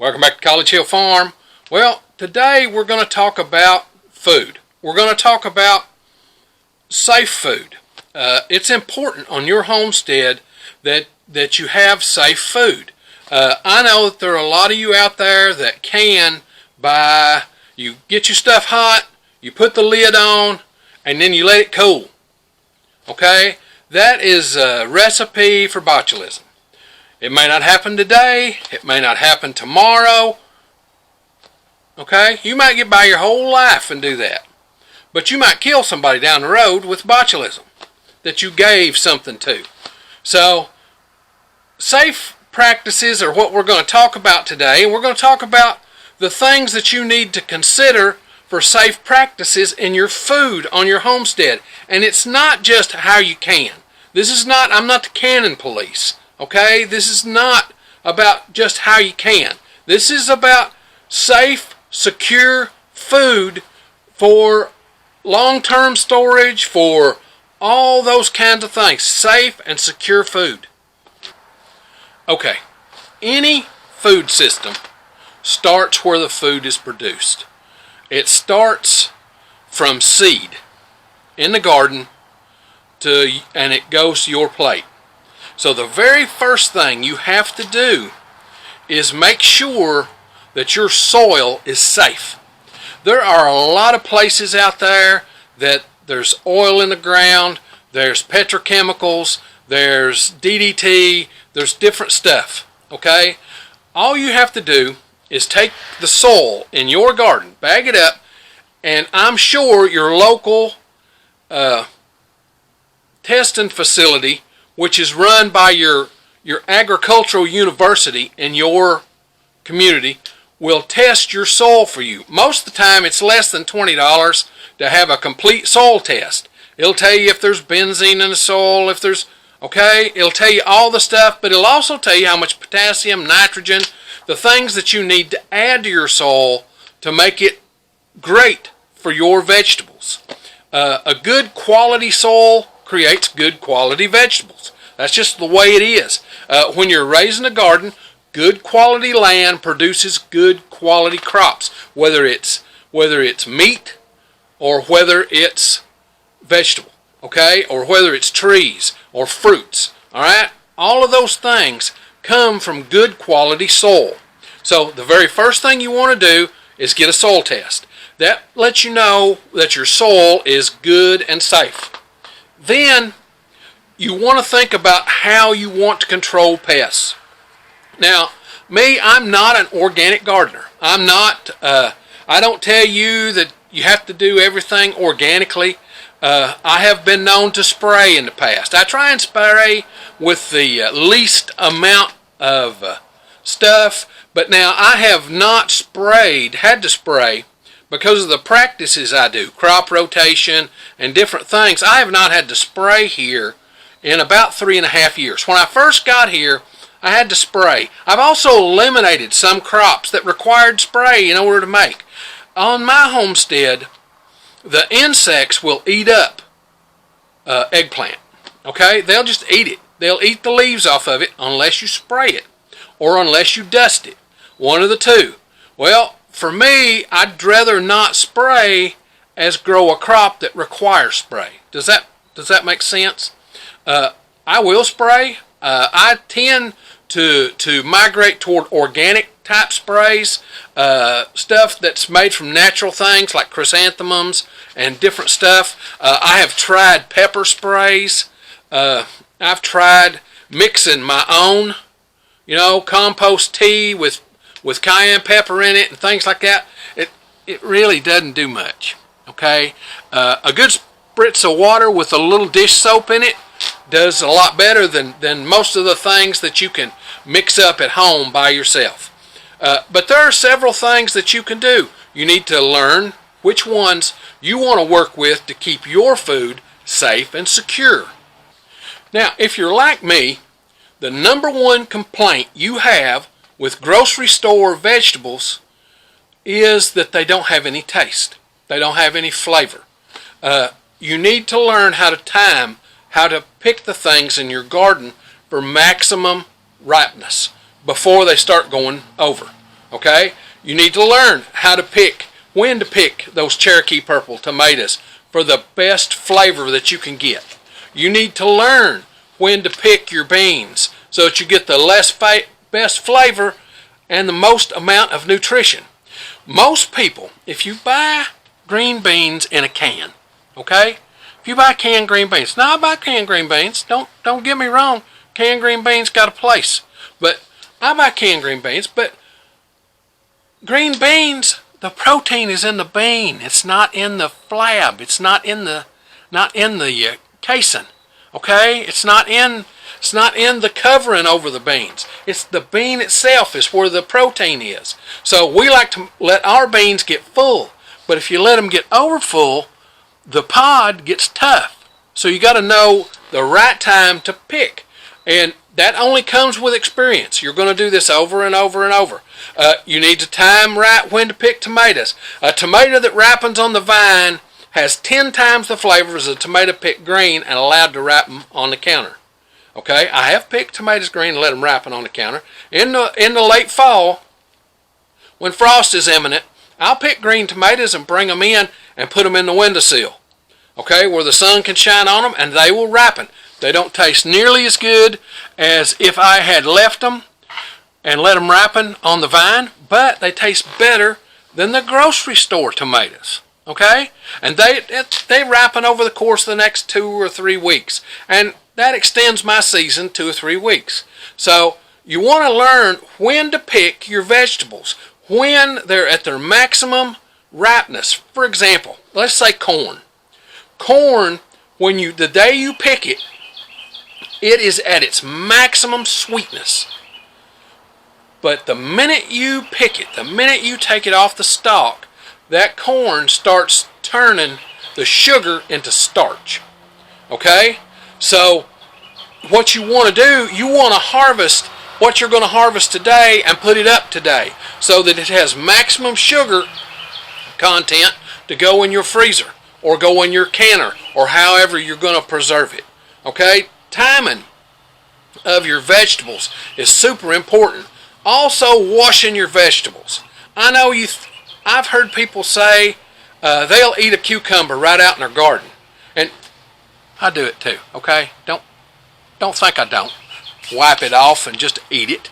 Welcome back to College Hill Farm. Well, today we're going to talk about food. We're going to talk about safe food. It's important on your homestead that you have safe food. I know that there are a lot of you out there that can buy, you get your stuff hot, you put the lid on, and then you let it cool. Okay? That is a recipe for botulism. It may not happen today. It may not happen tomorrow. Okay? You might get by your whole life and do that. But you might kill somebody down the road with botulism that you gave something to. So, safe practices are what we're going to talk about today. And we're going to talk about the things that you need to consider for safe practices in your food on your homestead. And it's not just how you can. I'm not the canning police. Okay, this is not about just how you can. This is about safe, secure food for long-term storage, for all those kinds of things. Safe and secure food. Okay, any food system starts where the food is produced. It starts from seed in the garden and it goes to your plate. So the very first thing you have to do is make sure that your soil is safe. There are a lot of places out there that there's oil in the ground, there's petrochemicals, there's DDT, there's different stuff, okay? All you have to do is take the soil in your garden, bag it up, and I'm sure your local testing facility, which is run by your agricultural university in your community, will test your soil for you. Most of the time it's less than $20 to have a complete soil test. It'll tell you if there's benzene in the soil, it'll tell you all the stuff, but it'll also tell you how much potassium, nitrogen, the things that you need to add to your soil to make it great for your vegetables. A good quality soil creates good quality vegetables. That's just the way it is. When you're raising a garden, good quality land produces good quality crops, whether it's meat or whether it's vegetable, okay, or whether it's trees or fruits. All right, all of those things come from good quality soil. So the very first thing you want to do is get a soil test. That lets you know that your soil is good and safe. Then you want to think about how you want to control pests. Now, I'm not an organic gardener. I don't tell you that you have to do everything organically. I have been known to spray in the past. I try and spray with the least amount of stuff, but now I have not had to spray because of the practices I do, crop rotation and different things. I have not had to spray here in about 3.5 years. When I first got here, I had to spray. I've also eliminated some crops that required spray in order to make. On my homestead, the insects will eat up eggplant. Okay? They'll just eat it. They'll eat the leaves off of it unless you spray it or unless you dust it. One of the two. Well, for me, I'd rather not spray as grow a crop that requires spray. Does that make sense? I will spray. I tend to migrate toward organic type sprays, stuff that's made from natural things like chrysanthemums and different stuff. I have tried pepper sprays. I've tried mixing my own, compost tea with cayenne pepper in it and things like that. It really doesn't do much. Okay, a good spritz of water with a little dish soap in it does a lot better than most of the things that you can mix up at home by yourself. But there are several things that you can do. You need to learn which ones you want to work with to keep your food safe and secure. Now, if you're like me, the number one complaint you have with grocery store vegetables is that they don't have any taste. They don't have any flavor. You need to learn how to pick the things in your garden for maximum ripeness before they start going over. Okay? You need to learn how to pick, when to pick those Cherokee Purple tomatoes for the best flavor that you can get. You need to learn when to pick your beans so that you get the best flavor and the most amount of nutrition. Most people, if you buy green beans in a can, okay? If you buy canned green beans, now I buy canned green beans. Don't get me wrong. Canned green beans got a place, but I buy canned green beans. But green beans, the protein is in the bean. It's not in the flab. It's not in the casing. Okay? It's not in the covering over the beans. It's the bean itself is where the protein is. So we like to let our beans get full. But if you let them get over full, the pod gets tough. So you got to know the right time to pick. And that only comes with experience. You're going to do this over and over and over. You need to time right when to pick tomatoes. A tomato that ripens on the vine has 10 times the flavor as a tomato picked green and allowed to ripen on the counter. Okay, I have picked tomatoes green and let them ripen on the counter. In the late fall, when frost is imminent, I'll pick green tomatoes and bring them in and put them in the windowsill. Okay, where the sun can shine on them and they will ripen. They don't taste nearly as good as if I had left them and let them ripen on the vine, but they taste better than the grocery store tomatoes. Okay, and they ripen over the course of the next 2 or 3 weeks, and that extends my season 2 or 3 weeks. So you want to learn when to pick your vegetables, when they're at their maximum ripeness. For example, let's say corn. Corn, the day you pick it, it is at its maximum sweetness. But the minute you pick it, the minute you take it off the stalk, that corn starts turning the sugar into starch. Okay? So what you want to do, you want to harvest what you're going to harvest today and put it up today so that it has maximum sugar content to go in your freezer or go in your canner or however you're going to preserve it. Okay? Timing of your vegetables is super important. Also, washing your vegetables. I know I've heard people say they'll eat a cucumber right out in their garden, and I do it too. Okay, don't think I don't. Wipe it off and just eat it.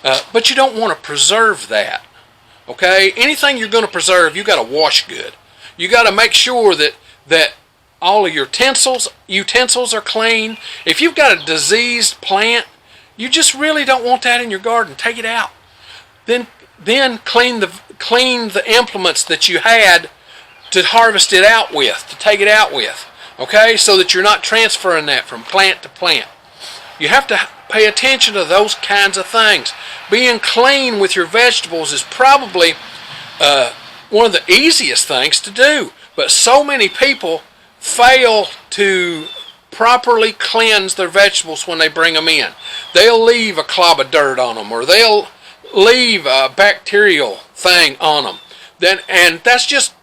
But you don't want to preserve that. Okay, anything you're going to preserve, you got to wash good. You got to make sure that all of your utensils are clean. If you've got a diseased plant, you just really don't want that in your garden. Take it out. Then clean the implements that you had to harvest it out with, to take it out with. Okay, so that you're not transferring that from plant to plant. You have to pay attention to those kinds of things. Being clean with your vegetables is probably one of the easiest things to do. But so many people fail to properly cleanse their vegetables when they bring them in. They'll leave a clob of dirt on them, or they'll leave a bacterial thing on them. And that's just,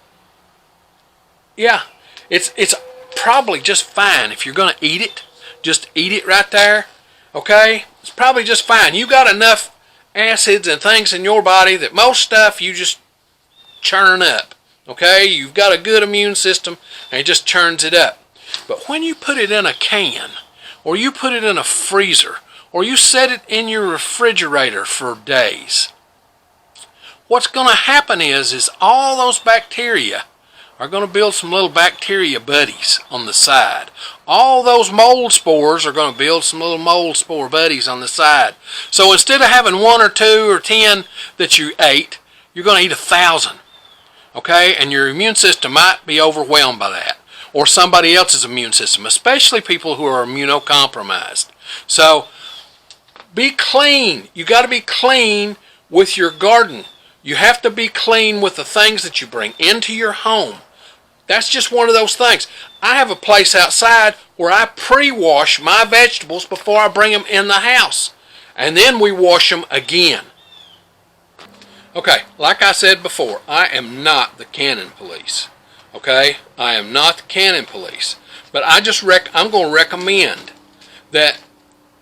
yeah, it's probably just fine. If you're going to eat it, just eat it right there. Okay? It's probably just fine. You got enough acids and things in your body that most stuff you just churn up. Okay? You've got a good immune system and it just churns it up. But when you put it in a can, or you put it in a freezer, or you set it in your refrigerator for days, what's going to happen is all those bacteria are going to build some little bacteria buddies on the side. All those mold spores are going to build some little mold spore buddies on the side. So instead of having 1 or 2 or 10 that you ate, you're going to eat 1,000. Okay? And your immune system might be overwhelmed by that. Or somebody else's immune system, especially people who are immunocompromised. So be clean. You got to be clean with your garden. You have to be clean with the things that you bring into your home. That's just one of those things. I have a place outside where I pre-wash my vegetables before I bring them in the house. And then we wash them again. Okay, like I said before, I am not the cannon police. Okay, I am not the cannon police, but I'm going to recommend that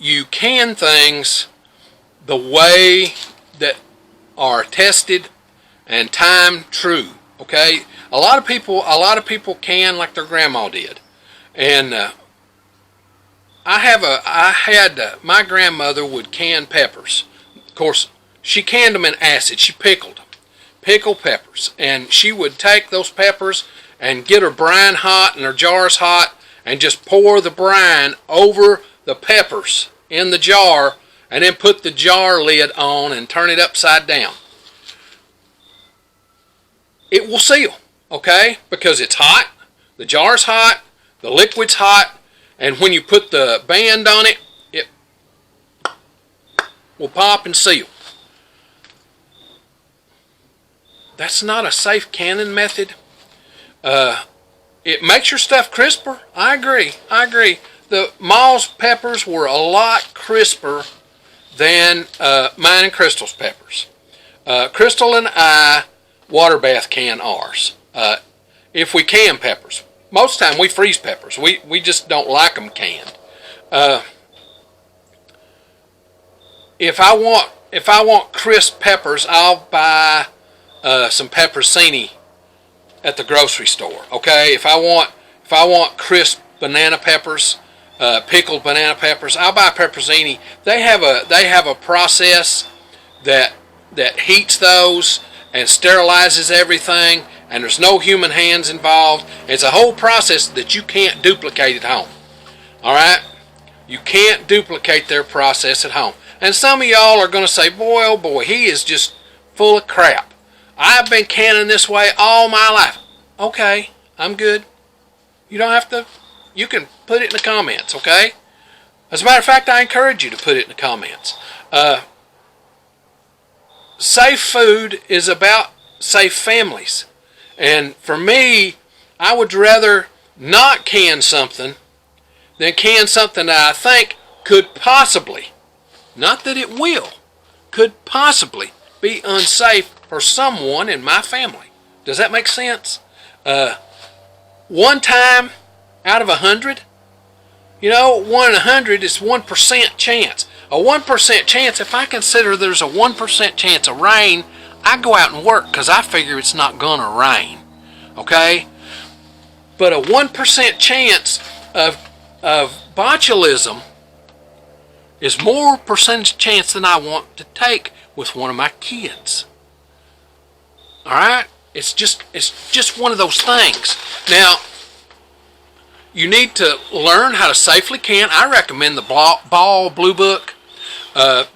you can things the way that are tested and time true. Okay, a lot of people can like their grandma did, and my grandmother would can peppers. Of course, she canned them in acid. She pickled peppers, and she would take those peppers and get her brine hot and her jars hot, and just pour the brine over the peppers in the jar, and then put the jar lid on and turn it upside down. It will seal, okay, because it's hot, the jar's hot, the liquid's hot, and when you put the band on it, it will pop and seal. That's not a safe canning method. It makes your stuff crisper. I agree. The Ma's peppers were a lot crisper than mine and Crystal's peppers. Crystal and I water bath can ours. If we can peppers. Most of the time we freeze peppers. We just don't like them canned. If I want crisp peppers, I'll buy some pepperoncini at the grocery store. Okay, if I want crisp banana peppers, pickled banana peppers, I'll buy pepperoncini. They have a process that heats those and sterilizes everything, and there's no human hands involved. It's a whole process that you can't duplicate at home. All right, you can't duplicate their process at home. And some of y'all are going to say, boy, oh boy, he is just full of crap. I've been canning this way all my life. Okay, I'm good. You don't have to. You can put it in the comments, okay? As a matter of fact, I encourage you to put it in the comments. Safe food is about safe families. And for me, I would rather not can something than can something that I think could possibly, not that it will, could possibly be unsafe for someone in my family. Does that make sense? One time out of 100, 1 in 100 is 1% chance. A 1% chance, if I consider there's a 1% chance of rain, I go out and work because I figure it's not going to rain. Okay? But a 1% chance of botulism is more percentage chance than I want to take with one of my kids. All right? It's just one of those things. Now, you need to learn how to safely can. I recommend the Ball Blue Book.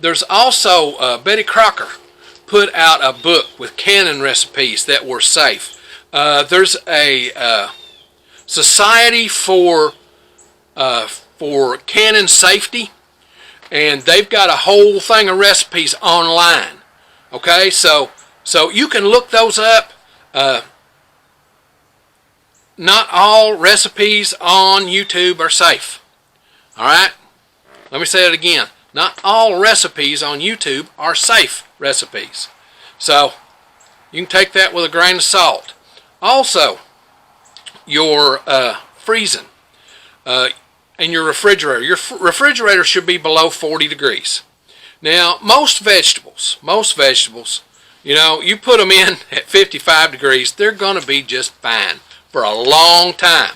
There's also Betty Crocker put out a book with canning recipes that were safe. There's a Society for Canning Safety, and they've got a whole thing of recipes online. Okay, so you can look those up. Not all recipes on YouTube are safe. Alright? Let me say it again. Not all recipes on YouTube are safe recipes. So, you can take that with a grain of salt. Also, your freezing and your refrigerator. Your refrigerator should be below 40 degrees. Now, most vegetables, you put them in at 55 degrees, they're going to be just fine for a long time.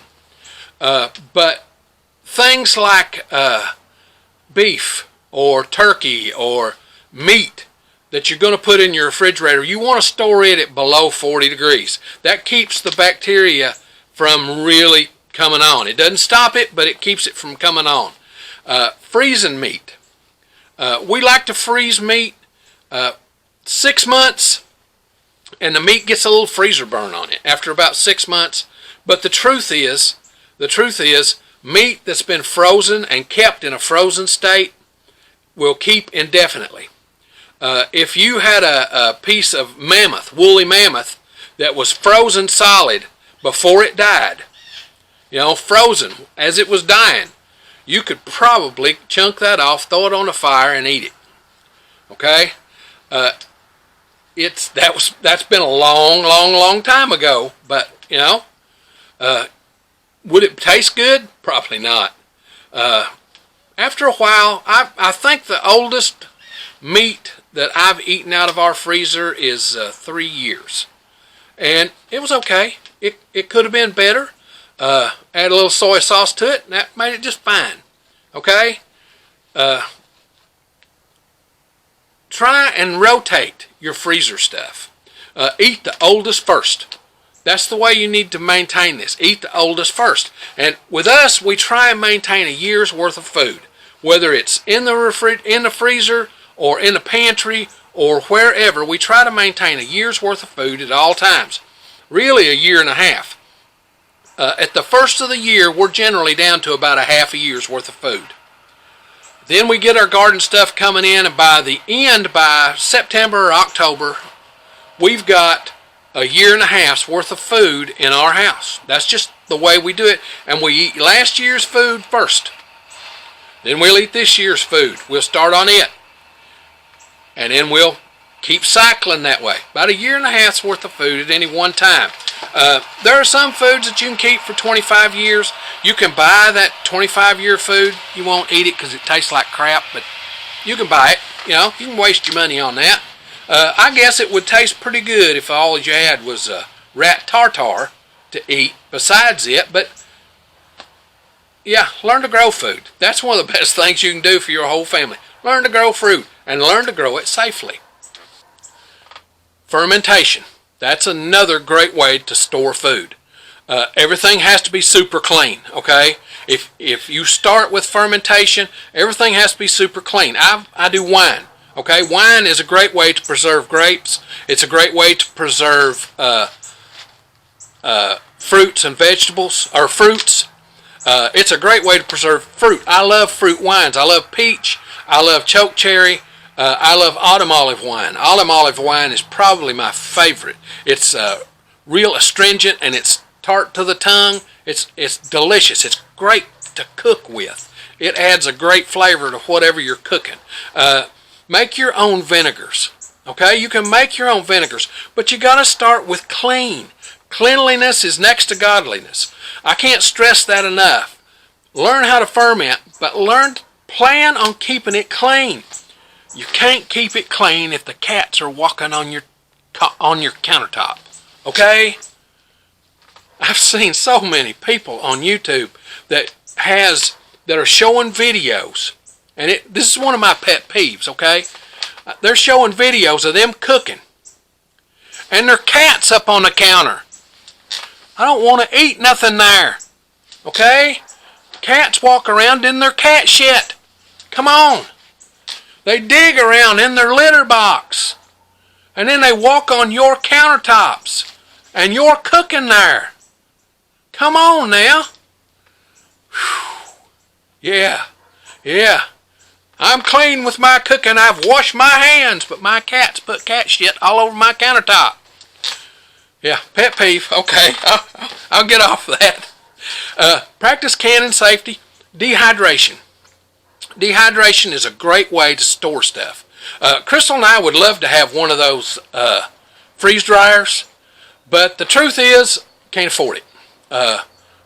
But things like beef or turkey or meat that you're going to put in your refrigerator, you want to store it at below 40 degrees. That keeps the bacteria from really coming on. It doesn't stop it, but it keeps it from coming on. Freezing meat. We like to freeze meat 6 months, and the meat gets a little freezer burn on it after about 6 months. But the truth is, meat that's been frozen and kept in a frozen state will keep indefinitely. If you had a piece of woolly mammoth, that was frozen solid before it died, frozen as it was dying, you could probably chunk that off, throw it on the fire, and eat it. Okay? That's been a long time ago, but would it taste good? Probably not. After a while, I think the oldest meat that I've eaten out of our freezer is 3 years. And it was okay. It could have been better. Add a little soy sauce to it, and that made it just fine. Okay? Try and rotate your freezer stuff. Eat the oldest first. That's the way you need to maintain this. Eat the oldest first. And with us, we try and maintain a year's worth of food. Whether it's in the freezer or in the pantry or wherever, we try to maintain a year's worth of food at all times. Really a year and a half. At the first of the year, we're generally down to about a half a year's worth of food. Then we get our garden stuff coming in, and by the end, by September or October, we've got a year and a half's worth of food in our house. That's just the way we do it. And we eat last year's food first. Then we'll eat this year's food. We'll start on it. And then we'll keep cycling that way. About a year and a half's worth of food at any one time. There are some foods that you can keep for 25 years. You can buy that 25-year food. You won't eat it because it tastes like crap, but you can buy it. You know, you can waste your money on that. I guess it would taste pretty good if all you had was rat tartar to eat besides it, but yeah, learn to grow food. That's one of the best things you can do for your whole family. Learn to grow fruit and learn to grow it safely. Fermentation. That's another great way to store food. Everything has to be super clean, okay? If you start with fermentation, everything has to be super clean. I do wine, okay? Wine is a great way to preserve grapes. It's a great way to preserve fruits and vegetables, or fruits. It's a great way to preserve fruit. I love fruit wines. I love peach. I love chokecherry. I love autumn olive wine. Autumn olive wine is probably my favorite. It's real astringent and it's tart to the tongue. It's delicious. It's great to cook with. It adds a great flavor to whatever you're cooking. Make your own vinegars. Okay, you can make your own vinegars, but you got to start with clean. Cleanliness is next to godliness. I can't stress that enough. Learn how to ferment, but plan on keeping it clean. You can't keep it clean if the cats are walking on your countertop. Okay? I've seen so many people on YouTube that are showing videos, and this is one of my pet peeves. Okay? They're showing videos of them cooking, and their cat's up on the counter. I don't want to eat nothing there. Okay? Cats walk around in their cat shit. Come on. They dig around in their litter box. And then they walk on your countertops. And you're cooking there. Come on now. Whew. Yeah. I'm clean with my cooking. I've washed my hands, but my cats put cat shit all over my countertop. Yeah, pet peeve. Okay, I'll get off of that. Practice canning safety. Dehydration. Dehydration is a great way to store stuff. Crystal and I would love to have one of those freeze dryers, but the truth is, can't afford it.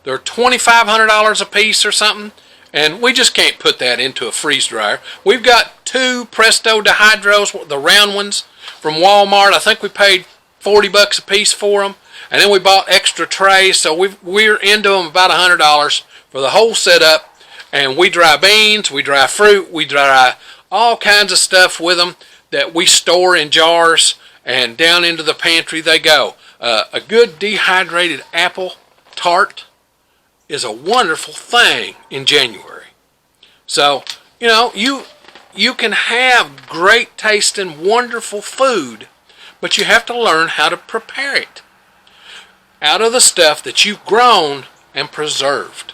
They're $2,500 a piece or something, and we just can't put that into a freeze dryer. We've got 2 Presto Dehydros, the round ones, from Walmart. I think we paid $40 a piece for them, and then we bought extra trays, so we're into them about $100 for the whole setup. And we dry beans, we dry fruit, we dry all kinds of stuff with them that we store in jars, and down into the pantry they go. A good dehydrated apple tart is a wonderful thing in January. So, you know, you can have great tasting, wonderful food, but you have to learn how to prepare it out of the stuff that you've grown and preserved.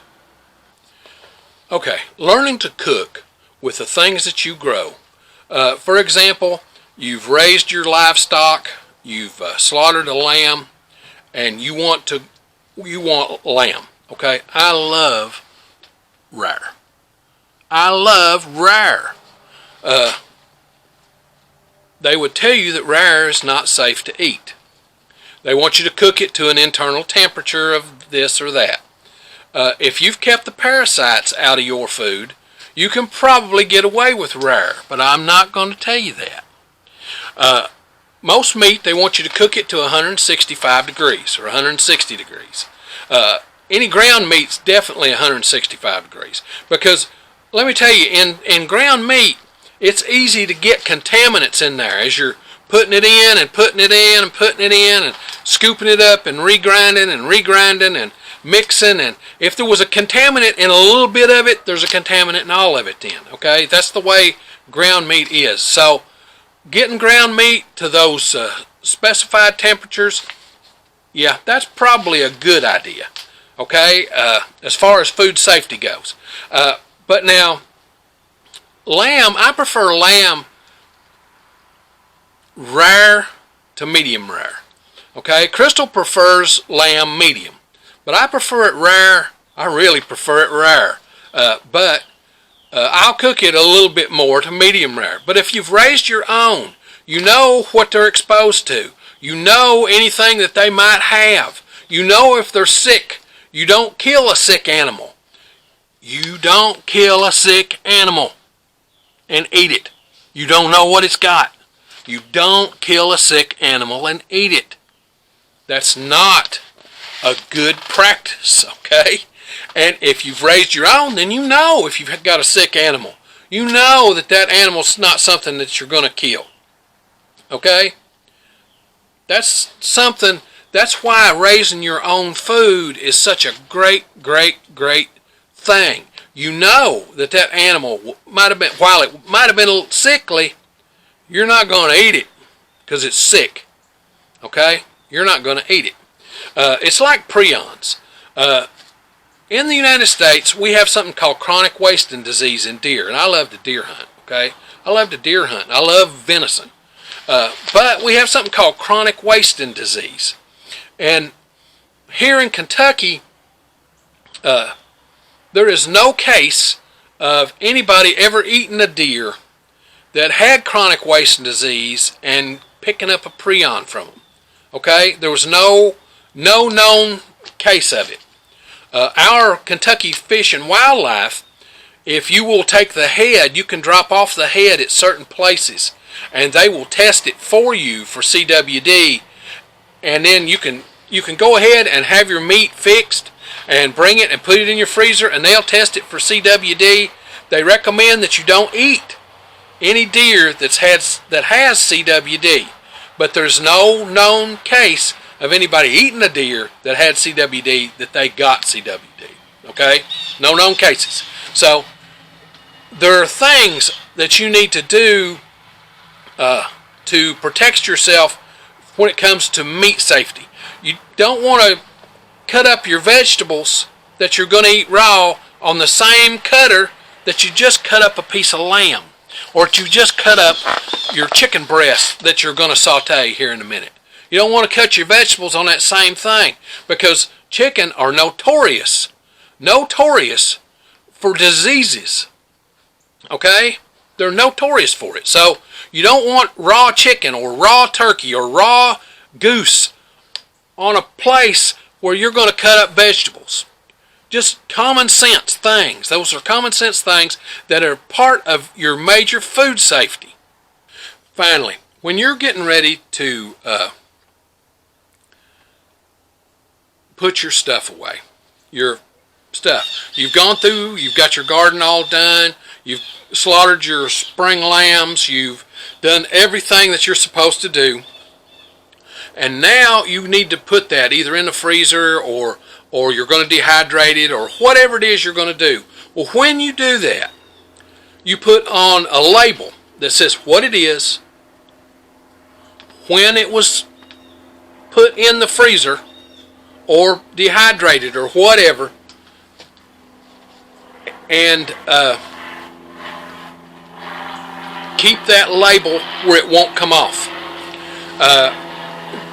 Okay, learning to cook with the things that you grow. For example, you've raised your livestock, you've slaughtered a lamb, and you want lamb. Okay, I love rare. They would tell you that rare is not safe to eat. They want you to cook it to an internal temperature of this or that. If you've kept the parasites out of your food, you can probably get away with rare, but I'm not going to tell you that. Most meat, they want you to cook it to 165 degrees or 160 degrees. Any ground meat's definitely 165 degrees. Because, let me tell you, in ground meat, it's easy to get contaminants in there as you're putting it in and putting it in and putting it in and scooping it up and regrinding and mixing. And if there was a contaminant in a little bit of it, there's a contaminant in all of it then. Okay? That's the way ground meat is. So, getting ground meat to those specified temperatures, yeah, that's probably a good idea, okay, as far as food safety goes. But now, lamb, I prefer lamb rare to medium rare, okay? Crystal prefers lamb medium, but I prefer it rare. I really prefer it rare, but I'll cook it a little bit more to medium rare. But if you've raised your own, you know what they're exposed to. You know anything that they might have. You know if they're sick. You don't kill a sick animal. You don't kill a sick animal and eat it. You don't know what it's got. You don't kill a sick animal and eat it. That's not a good practice, okay? And if you've raised your own, then you know if you've got a sick animal. You know that that animal's not something that you're going to kill. Okay? That's something, that's why raising your own food is such a great thing. You know that that animal might have been, while it might have been a little sickly, you're not going to eat it because it's sick. Okay? You're not going to eat it. It's like prions. In the United States, we have something called chronic wasting disease in deer, and I love to deer hunt, okay? I love to deer hunt. I love venison. But we have something called chronic wasting disease. And here in Kentucky, there is no case of anybody ever eating a deer that had chronic wasting disease and picking up a prion from them, okay? There was no known case of it. Our Kentucky Fish and Wildlife, if you will take the head, you can drop off the head at certain places, and they will test it for you for CWD, and then you can go ahead and have your meat fixed and bring it and put it in your freezer, and they'll test it for CWD. They recommend that you don't eat any deer that has CWD, but there's no known case of anybody eating a deer that had CWD that they got CWD. Okay? No known cases. So there are things that you need to do to protect yourself when it comes to meat safety. You don't want to cut up your vegetables that you're going to eat raw on the same cutter that you just cut up a piece of lamb, or that you just cut up your chicken breast that you're going to saute here in a minute. You don't want to cut your vegetables on that same thing, because chicken are notorious for diseases. Okay? They're notorious for it. So you don't want raw chicken or raw turkey or raw goose on a place where you're going to cut up vegetables. Just common sense things. Those are common sense things that are part of your major food safety. Finally, when you're getting ready to put your stuff away, your stuff. You've gone through, you've got your garden all done, you've slaughtered your spring lambs, you've done everything that you're supposed to do, and now you need to put that either in the freezer or you're going to dehydrate it or whatever it is you're going to do. Well, when you do that, you put on a label that says what it is, when it was put in the freezer or dehydrated or whatever, and keep that label where it won't come off.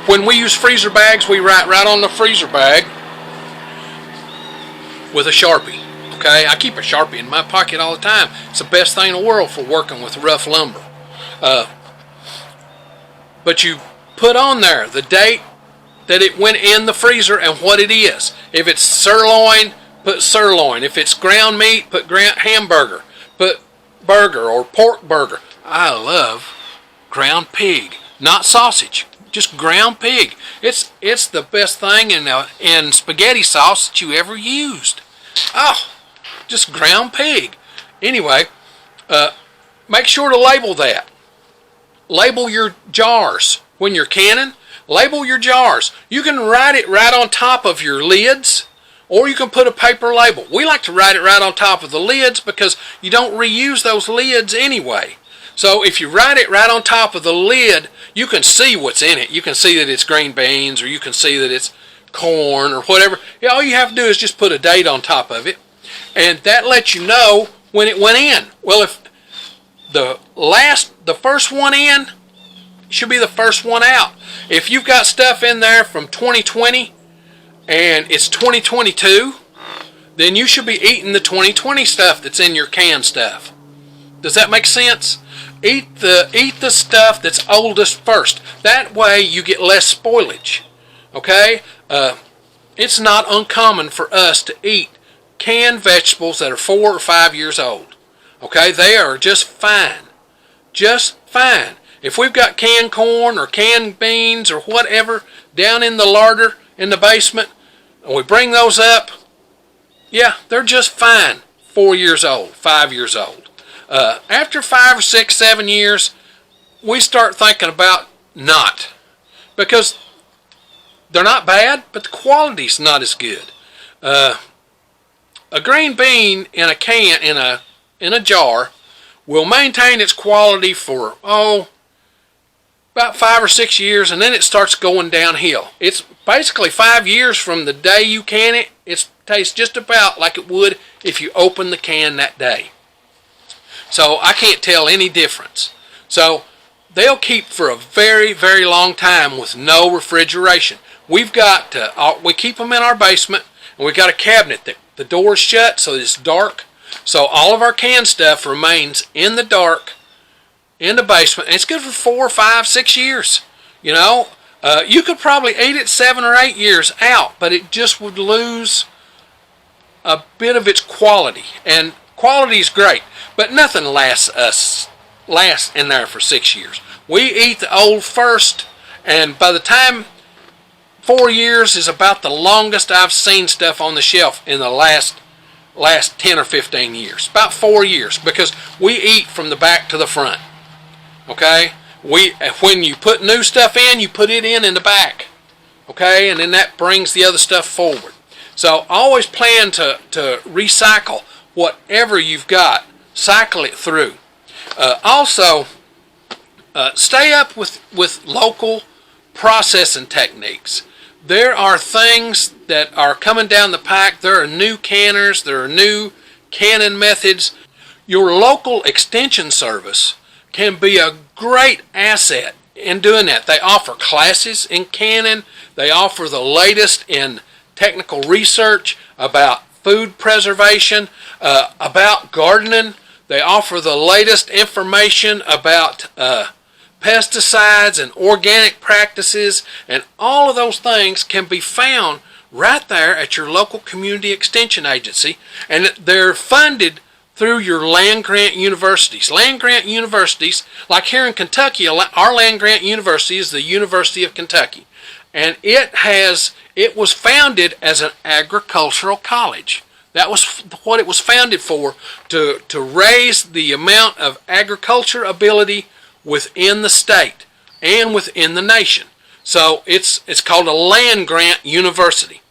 When we use freezer bags, we write right on the freezer bag with a Sharpie. Okay, I keep a Sharpie in my pocket all the time. It's the best thing in the world for working with rough lumber. But you put on there the date that it went in the freezer and what it is. If it's sirloin, put sirloin. If it's ground meat, put hamburger. Put burger or pork burger. I love ground pig, not sausage, just ground pig. It's the best thing in spaghetti sauce that you ever used. Oh, just ground pig. Anyway, make sure to label that. Label your jars when you're canning. Label your jars. You can write it right on top of your lids, or you can put a paper label. We like to write it right on top of the lids because you don't reuse those lids anyway. So if you write it right on top of the lid, you can see what's in it. You can see that it's green beans, or you can see that it's corn or whatever. Yeah, all you have to do is just put a date on top of it, and that lets you know when it went in. Well, if the first one in should be the first one out. If you've got stuff in there from 2020 and it's 2022, then you should be eating the 2020 stuff that's in your canned stuff. Does that make sense? Eat the stuff that's oldest first. That way you get less spoilage. Okay? It's not uncommon for us to eat canned vegetables that are 4 or 5 years old. Okay? They are just fine. Just fine. If we've got canned corn or canned beans or whatever down in the larder in the basement, and we bring those up, yeah, they're just fine. 4 years old, 5 years old. After 5 or 6, 7 years, we start thinking about not. Because they're not bad, but the quality's not as good. A green bean in a can, in a jar, will maintain its quality for, about 5 or 6 years, and then it starts going downhill. It's basically 5 years from the day you can it. It tastes just about like it would if you opened the can that day. So I can't tell any difference. So they'll keep for a very, very long time with no refrigeration. We keep them in our basement, and we've got a cabinet that the door's shut so it's dark. So all of our canned stuff remains in the dark, in the basement, and it's good for 4, 5, 6 years. You know, you could probably eat it 7 or 8 years out, but it just would lose a bit of its quality. And quality is great, but nothing lasts in there for 6 years. We eat the old first, and by the time 4 years is about the longest I've seen stuff on the shelf in the last 10 or 15 years. About 4 years, because we eat from the back to the front. Okay? When you put new stuff in, you put it in the back. Okay? And then that brings the other stuff forward. So always plan to recycle whatever you've got. Cycle it through. Also, stay up with local processing techniques. There are things that are coming down the pike. There are new canners. There are new canning methods. Your local extension service can be a great asset in doing that. They offer classes in canning. They offer the latest in technical research about food preservation, about gardening. They offer the latest information about pesticides and organic practices, and all of those things can be found right there at your local community extension agency, and they're funded through your land-grant universities. Land-grant universities, like here in Kentucky, our land-grant university is the University of Kentucky, and it was founded as an agricultural college. That was what it was founded for, to raise the amount of agriculture ability within the state and within the nation. So it's called a land-grant university.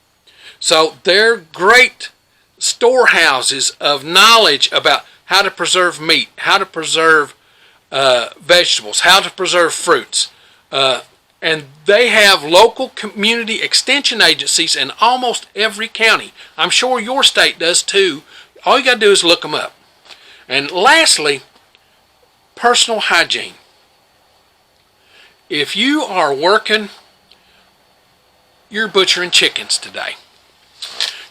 So they're great storehouses of knowledge about how to preserve meat, how to preserve vegetables, how to preserve fruits. And they have local community extension agencies in almost every county. I'm sure your state does too. All you got to do is look them up. And lastly, personal hygiene. If you are working, you're butchering chickens today.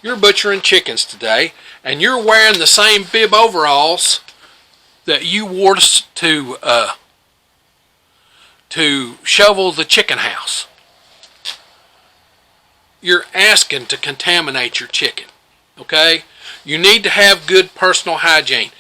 You're butchering chickens today, and you're wearing the same bib overalls that you wore to shovel the chicken house. You're asking to contaminate your chicken. Okay? You need to have good personal hygiene.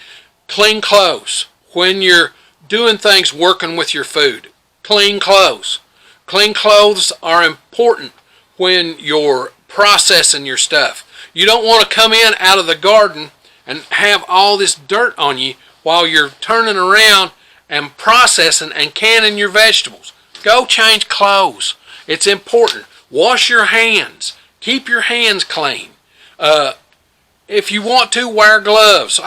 Clean clothes. When you're doing things working with your food. Clean clothes. Clean clothes are important when you're processing your stuff. You don't want to come in out of the garden and have all this dirt on you while you're turning around and processing and canning your vegetables. Go change clothes. It's important. Wash your hands. Keep your hands clean. If you want to, wear gloves.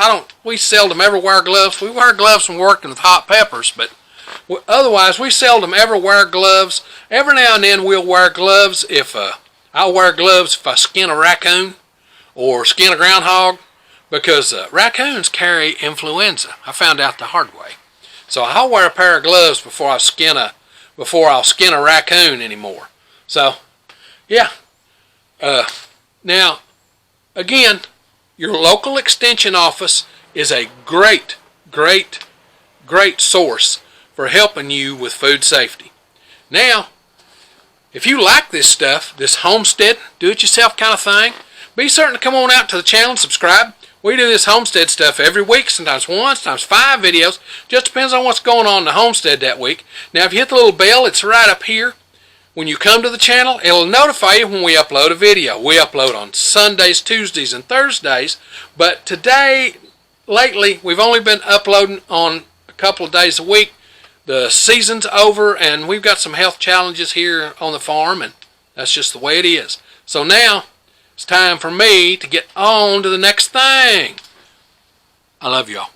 We seldom ever wear gloves. We wear gloves when working with hot peppers, but otherwise we seldom ever wear gloves. Every now and then we'll wear gloves I'll wear gloves if I skin a raccoon or skin a groundhog, because raccoons carry influenza. I found out the hard way. So I'll wear a pair of gloves before I'll skin a raccoon anymore. So, yeah. Now, again, your local extension office is a great, great, great source for helping you with food safety. Now, if you like this stuff, this homestead, do-it-yourself kind of thing, be certain to come on out to the channel and subscribe. We do this homestead stuff every week, sometimes 1, sometimes 5 videos. Just depends on what's going on in the homestead that week. Now, if you hit the little bell, it's right up here. When you come to the channel, it'll notify you when we upload a video. We upload on Sundays, Tuesdays, and Thursdays. But lately, we've only been uploading on a couple of days a week. The season's over, and we've got some health challenges here on the farm, and that's just the way it is. So now, it's time for me to get on to the next thing. I love y'all.